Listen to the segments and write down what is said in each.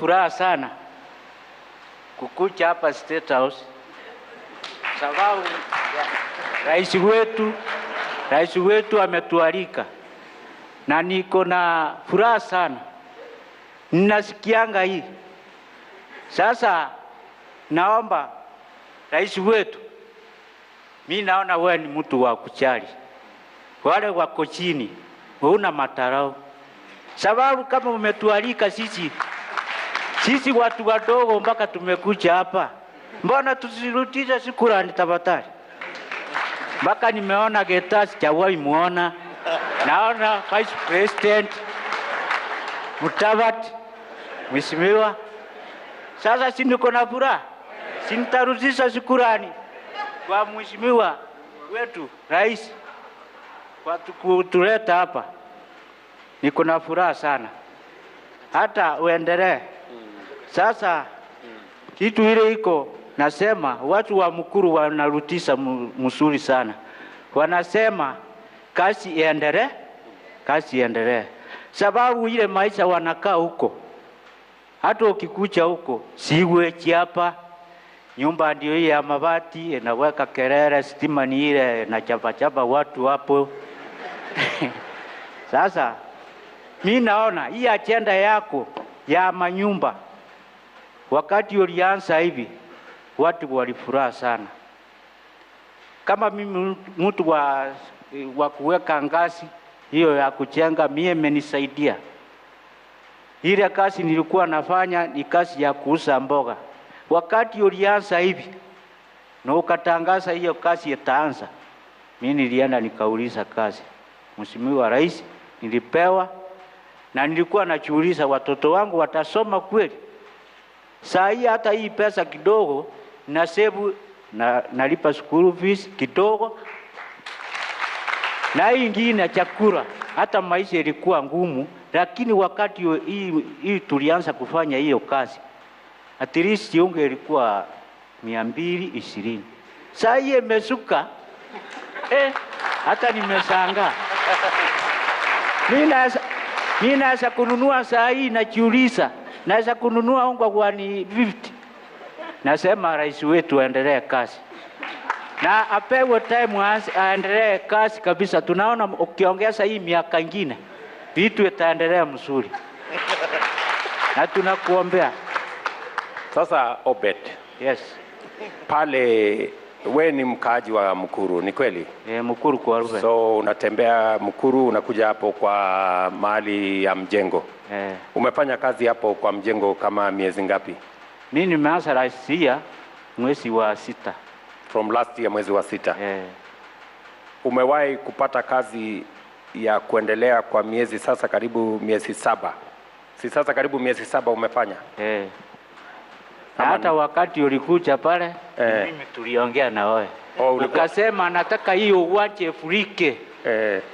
Furaha sana kukuja hapa State House sababu rais wetu ametualika na niko na furaha sana. Ninasikianga hii. Sasa naomba rais wetu, mimi naona wewe ni mtu wa kuchali wale wako chini, huna matarau. Sababu kama umetualika sisi watu wadogo mpaka tumekuja hapa, mbona tusirudishe shukrani tafadhali? Mpaka nimeona Getachew sijawahi muona, naona Vice President Mudavadi mheshimiwa. Sasa si niko na furaha, si nitarudisha shukrani kwa mheshimiwa wetu rais kwa kutuleta hapa. Niko na furaha sana, hata uendelee. Sasa kitu ile iko nasema watu wa Mukuru wanarudisha mzuri sana, wanasema kazi iendelee, sababu ile maisha wanakaa huko. Hata ukikuja huko siweji hapa, nyumba ndio hii ya mabati, inaweka kelele, stima ni ile na chapa watu hapo. Sasa mimi naona hii agenda yako ya manyumba, wakati ulianza hivi watu walifuraha sana. Kama mimi mtu wa kuweka ngazi hiyo ya kujenga, mimi imenisaidia. Ile kazi nilikuwa nafanya ni kazi ya kuuza mboga. Wakati ulianza hivi na ukatangaza hiyo kazi itaanza, mimi nilienda nikauliza kazi. Mheshimiwa Rais, nilipewa na nilikuwa najiuliza watoto wangu watasoma kweli? Saa hii hata hii pesa kidogo na save na nalipa school fees kidogo, na hii ingine chakula. Hata maisha ilikuwa ngumu, lakini wakati hii tulianza kufanya hiyo kazi, at least unge ilikuwa 220. Saa hii imesuka, hata nimeshangaa. Mimi naweza kununua saa hii, najiuliza naweza kununua unga kwa ni 50. Nasema rais wetu aendelee kazi na apewe time aendelee kazi kabisa. Tunaona ukiongeza hii miaka ingine vitu itaendelea mzuri na tunakuombea. Sasa Obed, yes, pale we ni mkaaji wa Mukuru, ni kweli? Mukuru kwa Ruben. So unatembea Mukuru, unakuja hapo kwa mahali ya mjengo. Umefanya kazi hapo kwa mjengo kama miezi ngapi? Mimi nimeanza last year mwezi wa 6. From last year mwezi wa 6. Umewahi kupata kazi ya kuendelea kwa miezi sasa karibu miezi 7? Si sasa karibu miezi 7 umefanya? Na hata wakati ulikuja pale mimi tuliongea na wewe. Ukasema nataka hiyo uwanje ifurike.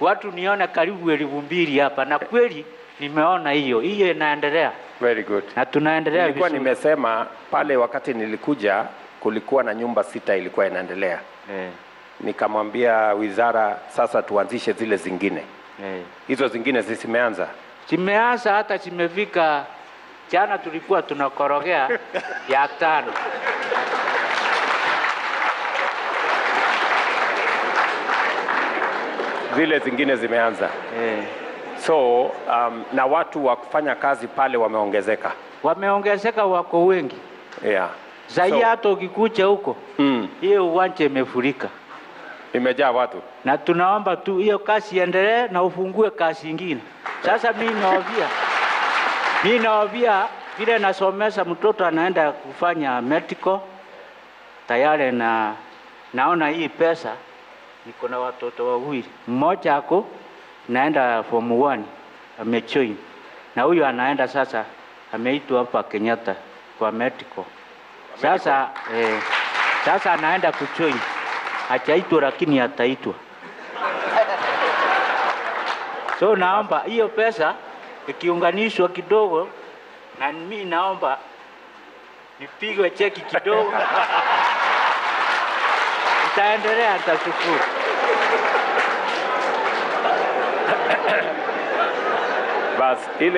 Watu niona karibu 2,000 hapa, na kweli nimeona hiyo inaendelea. Very good. Na tunaendelea vizuri. Nilikuwa nimesema pale wakati nilikuja kulikuwa na nyumba 6 ilikuwa inaendelea. Nikamwambia wizara sasa tuanzishe zile zingine. Hizo zingine zimeanza? Zimeanza, hata zimefika. Jana tulikuwa tunakorogea ya 5. Zile zingine zimeanza. So na watu wa kufanya kazi pale wameongezeka. Wameongezeka, wako wengi. Zaidi hata ukikuja huko hiyo uwanja imefurika, imejaa watu. Na tunaomba tu hiyo kazi iendelee na ufungue kazi nyingine. Sasa mimi naovia vile nasomesha mtoto anaenda kufanya medical tayari, na naona hii pesa. Niko na watoto wawili, mmoja ako naenda form 1 amejoin, na huyu anaenda sasa ameitwa hapa Kenyatta kwa medical. Sasa sasa anaenda kujoin, hajaitwa lakini ataitwa. So naomba hiyo pesa ikiunganishwa kidogo, na mimi naomba nipigwe cheki kidogo. Itaendelea, nitashukuru. Bas,